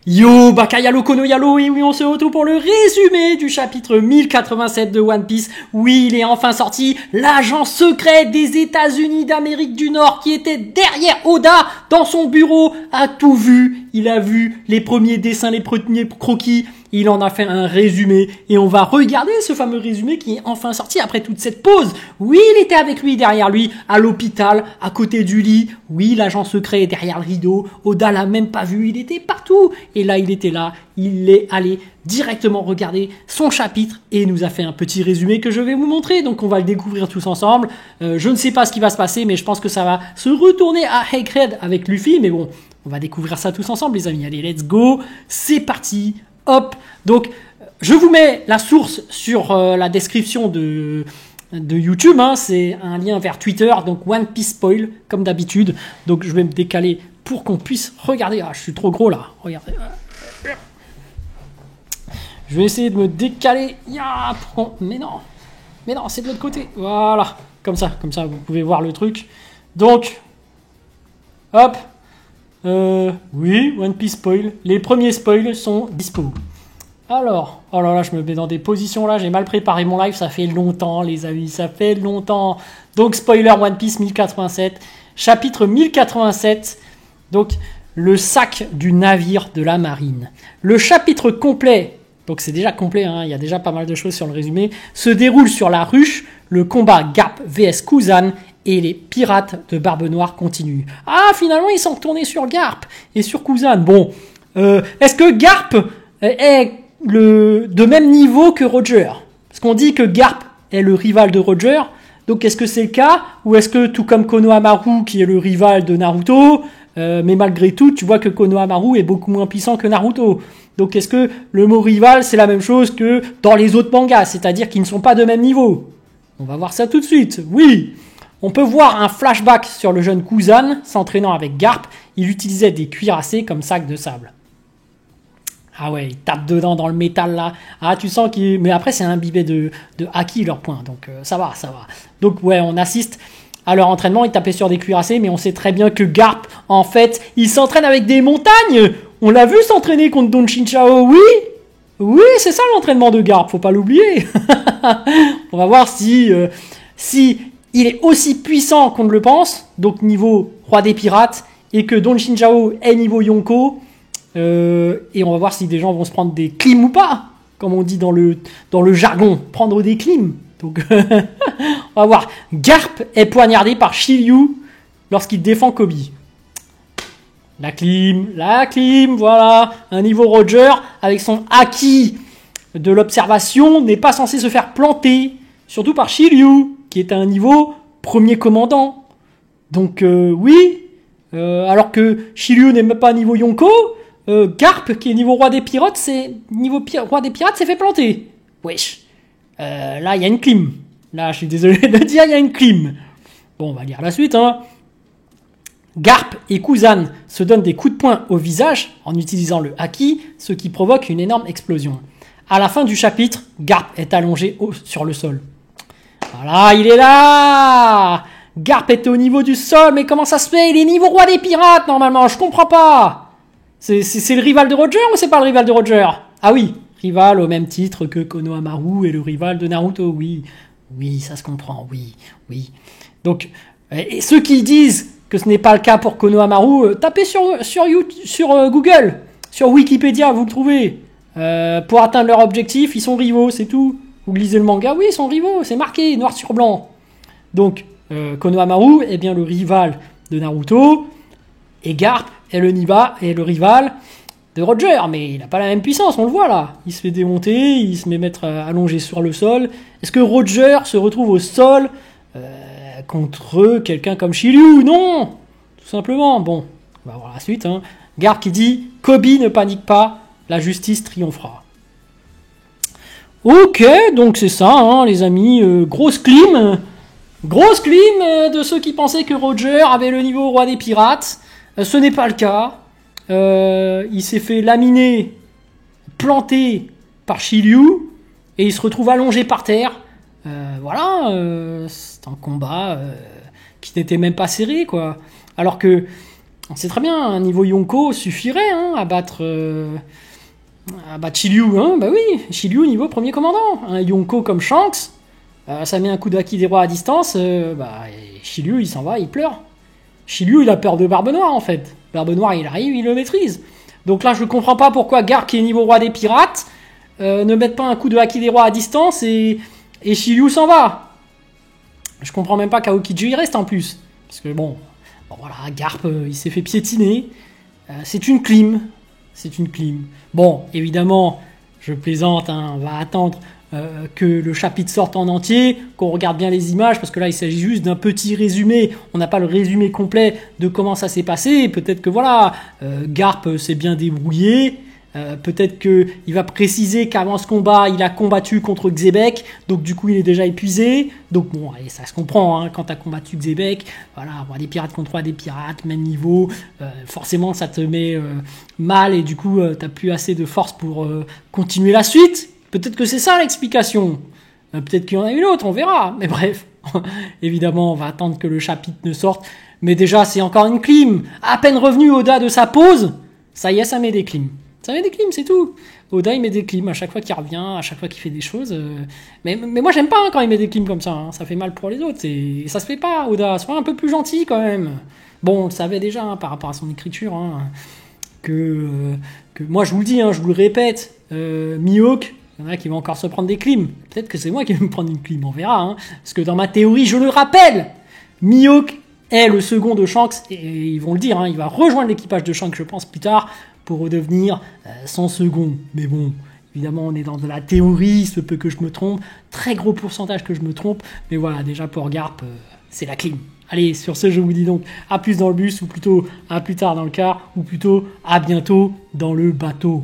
Yo, Bakayalo Kono Yalo, et oui, on se retrouve pour le résumé du chapitre 1087 de One Piece. Oui, il est enfin sorti, l'agent secret des États-Unis d'Amérique du Nord qui était derrière Oda dans son bureau a tout vu. Il a vu les premiers dessins, les premiers croquis. Il en a fait un résumé et on va regarder ce fameux résumé qui est enfin sorti après toute cette pause. Oui, il était avec lui, derrière lui, à l'hôpital, à côté du lit. Oui, l'agent secret est derrière le rideau. Oda l'a même pas vu, il était partout. Et là, il était là, il est allé directement regarder son chapitre et nous a fait un petit résumé que je vais vous montrer. Donc on va le découvrir tous ensemble. Je ne sais pas ce qui va se passer, mais je pense que ça va se retourner à Egghead avec Luffy. Mais bon, on va découvrir ça tous ensemble, les amis. Allez, let's go. C'est parti. Hop, donc je vous mets la source sur la description de YouTube, hein. C'est un lien vers Twitter, donc One Piece Spoil, comme d'habitude. Donc je vais me décaler pour qu'on puisse regarder. Ah, je suis trop gros là, regardez. Je vais essayer de me décaler. Mais non, c'est de l'autre côté. Voilà, comme ça, vous pouvez voir le truc. Donc, hop. Oui, One Piece spoil. Les premiers spoils sont dispo. Alors, oh là là, je me mets dans des positions là, j'ai mal préparé mon live, ça fait longtemps les amis, ça fait longtemps. Donc spoiler One Piece 1087, chapitre 1087, donc le sac du navire de la marine. Le chapitre complet, donc c'est déjà complet, hein, il y a déjà pas mal de choses sur le résumé, se déroule sur la ruche, le combat Garp vs Kuzan et les pirates de Barbe Noire continuent. Ah, finalement, ils sont retournés sur Garp et sur Kuzan. Bon, est-ce que Garp est de même niveau que Roger? Parce qu'on dit que Garp est le rival de Roger. Donc, est-ce que c'est le cas? Ou est-ce que, tout comme Konohamaru, qui est le rival de Naruto, mais malgré tout, tu vois que Konohamaru est beaucoup moins puissant que Naruto. Donc, est-ce que le mot rival, c'est la même chose que dans les autres mangas? C'est-à-dire qu'ils ne sont pas de même niveau? On va voir ça tout de suite. Oui! On peut voir un flashback sur le jeune Kuzan s'entraînant avec Garp. Il utilisait des cuirassés comme sac de sable. Ah ouais, il tape dedans dans le métal là. Ah, tu sens qu'il... Mais après, c'est imbibé de haki leur point. Donc ça va. Donc ouais, on assiste à leur entraînement. Ils tapaient sur des cuirassés, mais on sait très bien que Garp, en fait, il s'entraîne avec des montagnes. On l'a vu s'entraîner contre Don Chinchao, oui. Oui, c'est ça l'entraînement de Garp, faut pas l'oublier. On va voir si il est aussi puissant qu'on ne le pense, donc niveau roi des pirates, et que Don Chinchao est niveau Yonko. Et on va voir si des gens vont se prendre des clims ou pas, comme on dit dans le jargon, prendre des clims. Donc, on va voir. Garp est poignardé par Shiryu lorsqu'il défend Kobe. La clim, voilà. Un niveau Roger, avec son haki de l'observation, n'est pas censé se faire planter, surtout par Shiryu, qui est à un niveau premier commandant. Donc oui, alors que Shiryu n'est même pas niveau Yonko, Garp, qui est niveau roi des pirates, roi des pirates, s'est fait planter. Wesh. Là, il y a une clim. Là, je suis désolé de le dire, il y a une clim. Bon, on va lire la suite, hein. Garp et Kuzan se donnent des coups de poing au visage en utilisant le haki, ce qui provoque une énorme explosion. À la fin du chapitre, Garp est allongé sur le sol. Voilà, il est là! Garp est au niveau du sol, mais comment ça se fait? Il est niveau roi des pirates, normalement, je comprends pas! C'est le rival de Roger ou c'est pas le rival de Roger? Ah oui, rival au même titre que Konohamaru et le rival de Naruto, oui. Oui, ça se comprend, oui. Donc, et ceux qui disent que ce n'est pas le cas pour Konohamaru, tapez sur Google, sur Wikipédia, vous le trouvez. Pour atteindre leur objectif, ils sont rivaux, c'est tout. Vous lisez le manga, oui, ils sont rivaux, c'est marqué, noir sur blanc. Donc, Konohamaru est bien le rival de Naruto, et Garp est le rival de Roger, mais il n'a pas la même puissance, on le voit là. Il se fait démonter, il se met mettre allongé sur le sol. Est-ce que Roger se retrouve au sol contre quelqu'un comme Shiryu? Non, tout simplement. Bon, on va voir la suite, hein. Garp qui dit « Kobe ne panique pas, la justice triomphera ». Ok, donc c'est ça, hein, les amis, grosse clim de ceux qui pensaient que Roger avait le niveau roi des pirates. Ce n'est pas le cas. Il s'est fait laminer, planter par Shiryu, et il se retrouve allongé par terre. C'est un combat qui n'était même pas serré, quoi. Alors que On sait très bien, un niveau Yonko suffirait hein, à battre Shiryu. Hein, bah oui, Shiryu niveau premier commandant. Un Yonko comme Shanks, ça met un coup de haki des rois à distance, et Shiryu il s'en va, il pleure. Shiryu il a peur de Barbe Noire en fait. Barbe Noire il arrive, il le maîtrise. Donc là je comprends pas pourquoi Garp qui est niveau roi des pirates ne mette pas un coup de haki des rois à distance et Shiryu s'en va. Je comprends même pas qu'Aokiji y reste en plus. Parce que bon voilà, Garp il s'est fait piétiner. C'est une clim. C'est une clim. Bon, évidemment, je plaisante, hein, on va attendre que le chapitre sorte en entier, qu'on regarde bien les images, parce que là, il s'agit juste d'un petit résumé. On n'a pas le résumé complet de comment ça s'est passé. Peut-être que voilà, Garp s'est bien débrouillé. Peut-être qu'il va préciser qu'avant ce combat, il a combattu contre Xebec, donc du coup il est déjà épuisé. Donc bon, allez, ça se comprend, hein, quand t'as combattu Xebec, voilà, roi des pirates contre roi des pirates, même niveau, forcément ça te met mal et du coup t'as plus assez de force pour continuer la suite. Peut-être que c'est ça l'explication. Peut-être qu'il y en a une autre, on verra. Mais bref, évidemment, on va attendre que le chapitre ne sorte. Mais déjà, c'est encore une clim. À peine revenu Oda de sa pause, ça y est, ça met des clims. Ça met des clims, c'est tout. Oda, il met des clims à chaque fois qu'il revient, à chaque fois qu'il fait des choses. Mais moi, j'aime pas hein, quand il met des clims comme ça. Hein. Ça fait mal pour les autres. Et ça se fait pas, Oda. Sois un peu plus gentil quand même. Bon, on le savait déjà hein, par rapport à son écriture. Hein, que moi, je vous le dis, hein, je vous le répète. Mihawk, il y en a qui vont encore se prendre des clims. Peut-être que c'est moi qui vais me prendre une clim, on verra. Hein. Parce que dans ma théorie, je le rappelle, Mihawk est le second de Shanks. Et ils vont le dire, hein, il va rejoindre l'équipage de Shanks, je pense, plus tard. Pour redevenir son second. Mais bon, évidemment, on est dans de la théorie, il se peut que je me trompe, très gros pourcentage que je me trompe, mais voilà, déjà pour Garp, c'est la clim. Allez, sur ce, je vous dis donc à plus dans le bus, ou plutôt à plus tard dans le car, ou plutôt à bientôt dans le bateau.